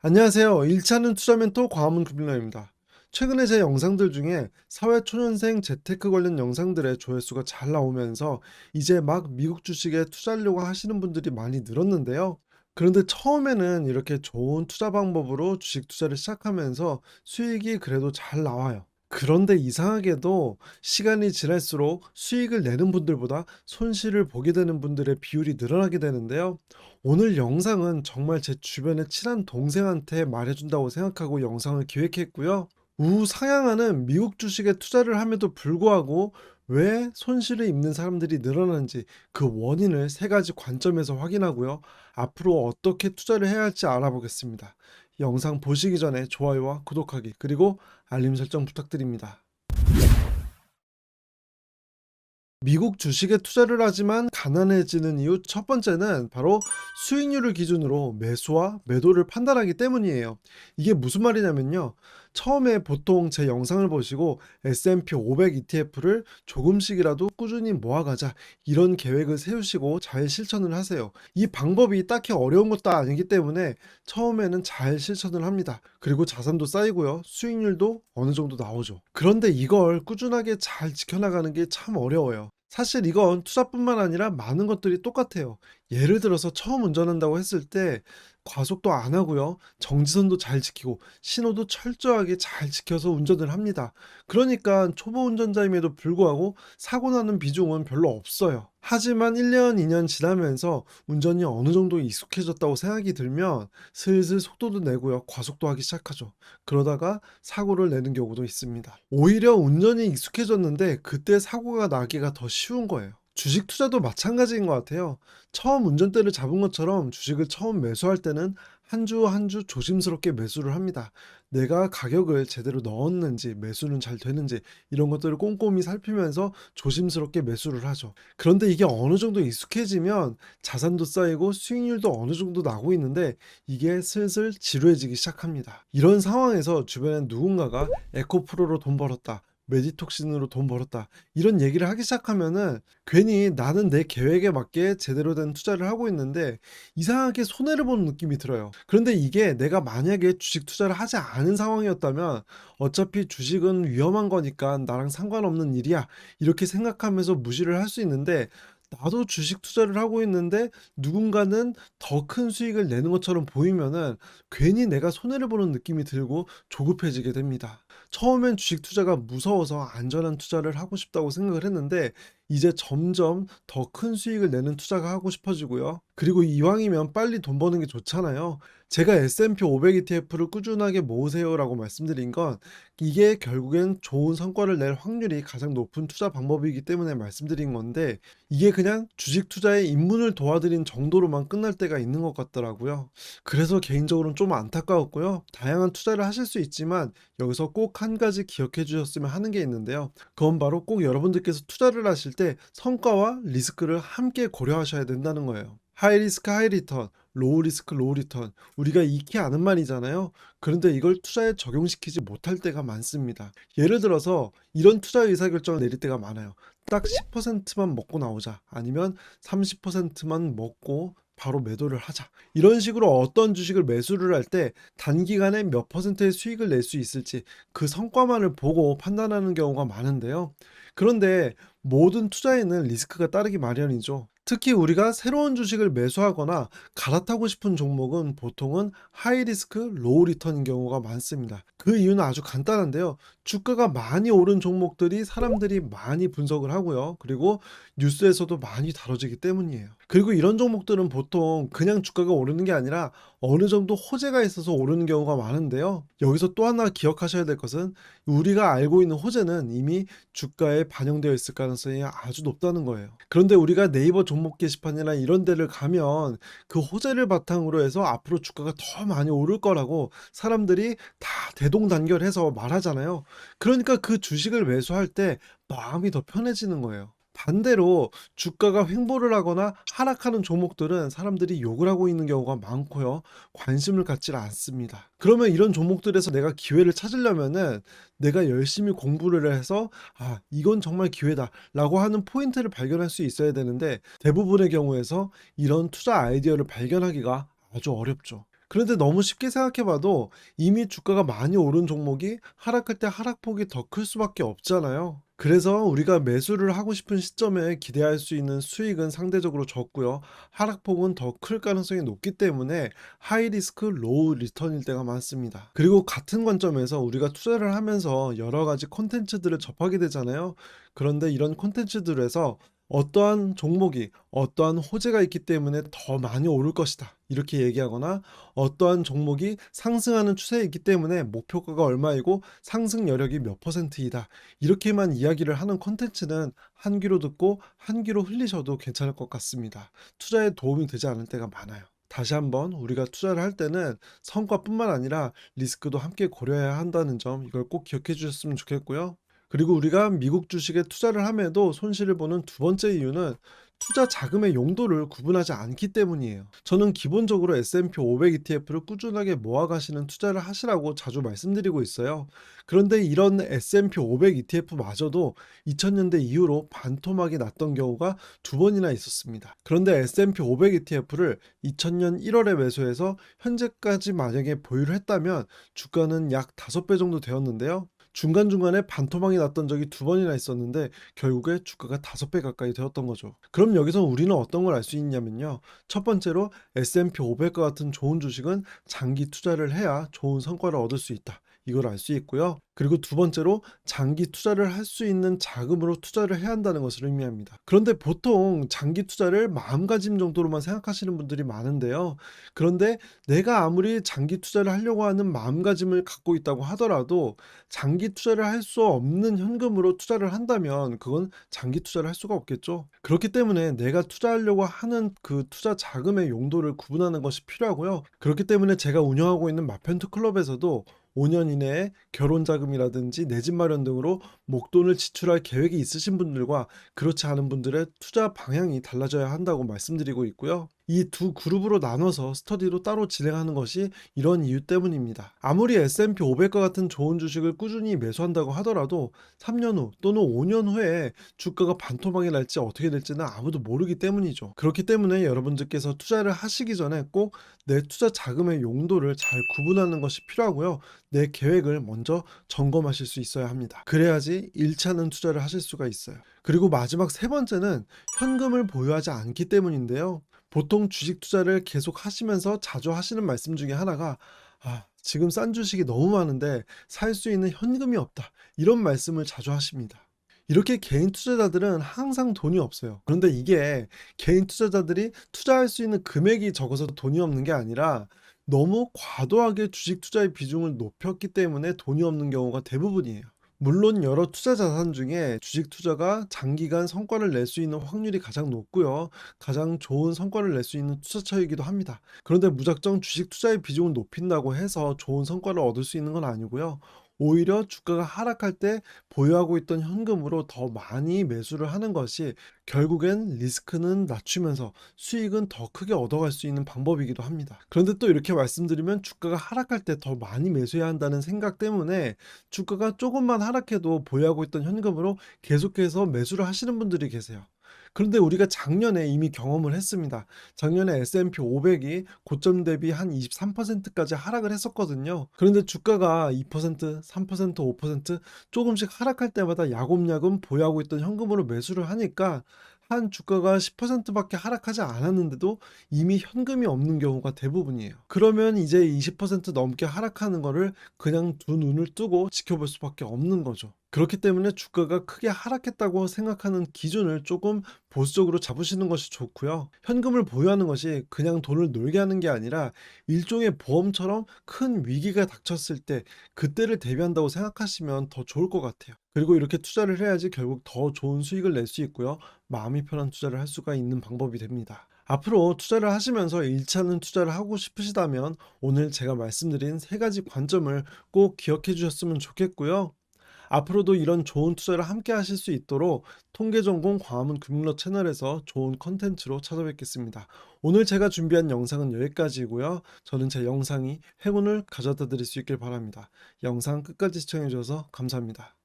안녕하세요. 잃지 않는 투자 멘토 광화문 금융라입니다. 최근에 제 영상들 중에 사회초년생 재테크 관련 영상들의 조회수가 잘 나오면서 이제 막 미국 주식에 투자하려고 하시는 분들이 많이 늘었는데요. 그런데 처음에는 이렇게 좋은 투자 방법으로 주식 투자를 시작하면서 수익이 그래도 잘 나와요. 그런데 이상하게도 시간이 지날수록 수익을 내는 분들보다 손실을 보게 되는 분들의 비율이 늘어나게 되는데요. 오늘 영상은 정말 제 주변의 친한 동생한테 말해준다고 생각하고 영상을 기획했고요. 우상향하는 미국 주식에 투자를 함에도 불구하고 왜 손실을 입는 사람들이 늘어나는지 그 원인을 세 가지 관점에서 확인하고요. 앞으로 어떻게 투자를 해야 할지 알아보겠습니다. 영상 보시기 전에 좋아요와 구독하기 그리고 알림 설정 부탁드립니다. 미국 주식에 투자를 하지만 가난해지는 이유 첫 번째는 바로 수익률을 기준으로 매수와 매도를 판단하기 때문이에요. 이게 무슨 말이냐면요. 처음에 보통 제 영상을 보시고 S&P 500 ETF를 조금씩이라도 꾸준히 모아가자 이런 계획을 세우시고 잘 실천을 하세요. 이 방법이 딱히 어려운 것도 아니기 때문에 처음에는 잘 실천을 합니다. 그리고 자산도 쌓이고요. 수익률도 어느 정도 나오죠. 그런데 이걸 꾸준하게 잘 지켜나가는 게 참 어려워요. 사실 이건 투자뿐만 아니라 많은 것들이 똑같아요. 예를 들어서 처음 운전한다고 했을 때 과속도 안 하고요. 정지선도 잘 지키고 신호도 철저하게 잘 지켜서 운전을 합니다. 그러니까 초보 운전자임에도 불구하고 사고 나는 비중은 별로 없어요. 하지만 1년, 2년 지나면서 운전이 어느 정도 익숙해졌다고 생각이 들면 슬슬 속도도 내고요. 과속도 하기 시작하죠. 그러다가 사고를 내는 경우도 있습니다. 오히려 운전이 익숙해졌는데 그때 사고가 나기가 더 쉬운 거예요. 주식 투자도 마찬가지인 것 같아요. 처음 운전대를 잡은 것처럼 주식을 처음 매수할 때는 한 주 한 주 조심스럽게 매수를 합니다. 내가 가격을 제대로 넣었는지, 매수는 잘 되는지 이런 것들을 꼼꼼히 살피면서 조심스럽게 매수를 하죠. 그런데 이게 어느 정도 익숙해지면 자산도 쌓이고 수익률도 어느 정도 나고 있는데 이게 슬슬 지루해지기 시작합니다. 이런 상황에서 주변에 누군가가 에코프로로 돈 벌었다. 메디톡신으로 돈 벌었다. 이런 얘기를 하기 시작하면은 괜히 나는 내 계획에 맞게 제대로 된 투자를 하고 있는데 이상하게 손해를 보는 느낌이 들어요. 그런데 이게 내가 만약에 주식 투자를 하지 않은 상황이었다면 어차피 주식은 위험한 거니까 나랑 상관없는 일이야. 이렇게 생각하면서 무시를 할 수 있는데 나도 주식 투자를 하고 있는데 누군가는 더 큰 수익을 내는 것처럼 보이면은 괜히 내가 손해를 보는 느낌이 들고 조급해지게 됩니다. 처음엔 주식 투자가 무서워서 안전한 투자를 하고 싶다고 생각을 했는데 이제 점점 더 큰 수익을 내는 투자가 하고 싶어지고요. 그리고 이왕이면 빨리 돈 버는 게 좋잖아요. 제가 S&P 500 ETF를 꾸준하게 모으세요라고 말씀드린 건 이게 결국엔 좋은 성과를 낼 확률이 가장 높은 투자 방법이기 때문에 말씀드린 건데 이게 그냥 주식 투자에 입문을 도와드린 정도로만 끝날 때가 있는 것 같더라고요. 그래서 개인적으로는 좀 안타까웠고요. 다양한 투자를 하실 수 있지만 여기서 꼭 한 가지 기억해 주셨으면 하는 게 있는데요. 그건 바로 꼭 여러분들께서 투자를 하실 때 성과와 리스크를 함께 고려하셔야 된다는 거예요. 하이 리스크 하이 리턴, 로우 리스크 로우 리턴. 우리가 익히 아는 말이잖아요. 그런데 이걸 투자에 적용시키지 못할 때가 많습니다. 예를 들어서 이런 투자 의사결정을 내릴 때가 많아요. 딱 10%만 먹고 나오자. 아니면 30%만 먹고 바로 매도를 하자. 이런 식으로 어떤 주식을 매수를 할 때 단기간에 몇 퍼센트의 수익을 낼 수 있을지 그 성과만을 보고 판단하는 경우가 많은데요. 그런데 모든 투자에는 리스크가 따르기 마련이죠. 특히 우리가 새로운 주식을 매수하거나 갈아타고 싶은 종목은 보통은 하이 리스크, 로우 리턴인 경우가 많습니다. 그 이유는 아주 간단한데요. 주가가 많이 오른 종목들이 사람들이 많이 분석을 하고요. 그리고 뉴스에서도 많이 다뤄지기 때문이에요. 그리고 이런 종목들은 보통 그냥 주가가 오르는 게 아니라 어느 정도 호재가 있어서 오르는 경우가 많은데요. 여기서 또 하나 기억하셔야 될 것은 우리가 알고 있는 호재는 이미 주가에 반영되어 있을 가능성이 아주 높다는 거예요. 그런데 우리가 네이버 종목 게시판이나 이런 데를 가면 그 호재를 바탕으로 해서 앞으로 주가가 더 많이 오를 거라고 사람들이 다 대동단결해서 말하잖아요. 그러니까 그 주식을 매수할 때 마음이 더 편해지는 거예요. 반대로 주가가 횡보를 하거나 하락하는 종목들은 사람들이 욕을 하고 있는 경우가 많고요. 관심을 갖질 않습니다. 그러면 이런 종목들에서 내가 기회를 찾으려면은 내가 열심히 공부를 해서 이건 정말 기회다라고 하는 포인트를 발견할 수 있어야 되는데 대부분의 경우에서 이런 투자 아이디어를 발견하기가 아주 어렵죠. 그런데 너무 쉽게 생각해 봐도 이미 주가가 많이 오른 종목이 하락할 때 하락폭이 더 클 수밖에 없잖아요. 그래서 우리가 매수를 하고 싶은 시점에 기대할 수 있는 수익은 상대적으로 적고요. 하락폭은 더 클 가능성이 높기 때문에 하이 리스크 로우 리턴일 때가 많습니다. 그리고 같은 관점에서 우리가 투자를 하면서 여러 가지 콘텐츠들을 접하게 되잖아요. 그런데 이런 콘텐츠들에서 어떠한 종목이 어떠한 호재가 있기 때문에 더 많이 오를 것이다, 이렇게 얘기하거나 어떠한 종목이 상승하는 추세에 있기 때문에 목표가가 얼마이고 상승 여력이 몇 퍼센트이다, 이렇게만 이야기를 하는 콘텐츠는 한 귀로 듣고 한 귀로 흘리셔도 괜찮을 것 같습니다. 투자에 도움이 되지 않을 때가 많아요. 다시 한번 우리가 투자를 할 때는 성과뿐만 아니라 리스크도 함께 고려해야 한다는 점, 이걸 꼭 기억해 주셨으면 좋겠고요. 그리고 우리가 미국 주식에 투자를 함에도 손실을 보는 두 번째 이유는 투자 자금의 용도를 구분하지 않기 때문이에요. 저는 기본적으로 S&P 500 ETF를 꾸준하게 모아가시는 투자를 하시라고 자주 말씀드리고 있어요. 그런데 이런 S&P 500 ETF마저도 2000년대 이후로 반토막이 났던 경우가 두 번이나 있었습니다. 그런데 S&P 500 ETF를 2000년 1월에 매수해서 현재까지 만약에 보유를 했다면 주가는 약 5배 정도 되었는데요. 중간중간에 반토막이 났던 적이 두 번이나 있었는데 결국에 주가가 5배 가까이 되었던 거죠. 그럼 여기서 우리는 어떤 걸 알 수 있냐면요. 첫 번째로 S&P 500과 같은 좋은 주식은 장기 투자를 해야 좋은 성과를 얻을 수 있다, 이걸 알 수 있고요. 그리고 두 번째로 장기 투자를 할 수 있는 자금으로 투자를 해야 한다는 것을 의미합니다. 그런데 보통 장기 투자를 마음가짐 정도로만 생각하시는 분들이 많은데요. 그런데 내가 아무리 장기 투자를 하려고 하는 마음가짐을 갖고 있다고 하더라도 장기 투자를 할 수 없는 현금으로 투자를 한다면 그건 장기 투자를 할 수가 없겠죠. 그렇기 때문에 내가 투자하려고 하는 그 투자 자금의 용도를 구분하는 것이 필요하고요. 그렇기 때문에 제가 운영하고 있는 마펜트 클럽에서도 5년 이내에 결혼 자금이라든지 내 집 마련 등으로 목돈을 지출할 계획이 있으신 분들과 그렇지 않은 분들의 투자 방향이 달라져야 한다고 말씀드리고 있고요. 이 두 그룹으로 나눠서 스터디로 따로 진행하는 것이 이런 이유 때문입니다. 아무리 S&P 500과 같은 좋은 주식을 꾸준히 매수한다고 하더라도 3년 후 또는 5년 후에 주가가 반토막이 날지 어떻게 될지는 아무도 모르기 때문이죠. 그렇기 때문에 여러분들께서 투자를 하시기 전에 꼭 내 투자 자금의 용도를 잘 구분하는 것이 필요하고요. 내 계획을 먼저 점검하실 수 있어야 합니다. 그래야지 잃지 않은 투자를 하실 수가 있어요. 그리고 마지막 세 번째는 현금을 보유하지 않기 때문인데요. 보통 주식 투자를 계속 하시면서 자주 하시는 말씀 중에 하나가 지금 싼 주식이 너무 많은데 살 수 있는 현금이 없다, 이런 말씀을 자주 하십니다. 이렇게 개인 투자자들은 항상 돈이 없어요. 그런데 이게 개인 투자자들이 투자할 수 있는 금액이 적어서 돈이 없는 게 아니라 너무 과도하게 주식 투자의 비중을 높였기 때문에 돈이 없는 경우가 대부분이에요. 물론 여러 투자 자산 중에 주식 투자가 장기간 성과를 낼 수 있는 확률이 가장 높고요. 가장 좋은 성과를 낼 수 있는 투자처이기도 합니다. 그런데 무작정 주식 투자의 비중을 높인다고 해서 좋은 성과를 얻을 수 있는 건 아니고요. 오히려 주가가 하락할 때 보유하고 있던 현금으로 더 많이 매수를 하는 것이 결국엔 리스크는 낮추면서 수익은 더 크게 얻어갈 수 있는 방법이기도 합니다. 그런데 또 이렇게 말씀드리면 주가가 하락할 때 더 많이 매수해야 한다는 생각 때문에 주가가 조금만 하락해도 보유하고 있던 현금으로 계속해서 매수를 하시는 분들이 계세요. 그런데 우리가 작년에 이미 경험을 했습니다. 작년에 S&P 500이 고점 대비 한 23%까지 하락을 했었거든요. 그런데 주가가 2%, 3%, 5% 조금씩 하락할 때마다 야곱야곱 보유하고 있던 현금으로 매수를 하니까 한 주가가 10%밖에 하락하지 않았는데도 이미 현금이 없는 경우가 대부분이에요. 그러면 이제 20% 넘게 하락하는 거를 그냥 두 눈을 뜨고 지켜볼 수밖에 없는 거죠. 그렇기 때문에 주가가 크게 하락했다고 생각하는 기준을 조금 보수적으로 잡으시는 것이 좋고요. 현금을 보유하는 것이 그냥 돈을 놀게 하는 게 아니라 일종의 보험처럼 큰 위기가 닥쳤을 때 그때를 대비한다고 생각하시면 더 좋을 것 같아요. 그리고 이렇게 투자를 해야지 결국 더 좋은 수익을 낼 수 있고요. 마음이 편한 투자를 할 수가 있는 방법이 됩니다. 앞으로 투자를 하시면서 잃지 않는 투자를 하고 싶으시다면 오늘 제가 말씀드린 세 가지 관점을 꼭 기억해 주셨으면 좋겠고요. 앞으로도 이런 좋은 투자를 함께 하실 수 있도록 통계전공 광화문 금융러 채널에서 좋은 컨텐츠로 찾아뵙겠습니다. 오늘 제가 준비한 영상은 여기까지고요. 저는 제 영상이 행운을 가져다 드릴 수 있길 바랍니다. 영상 끝까지 시청해 주셔서 감사합니다.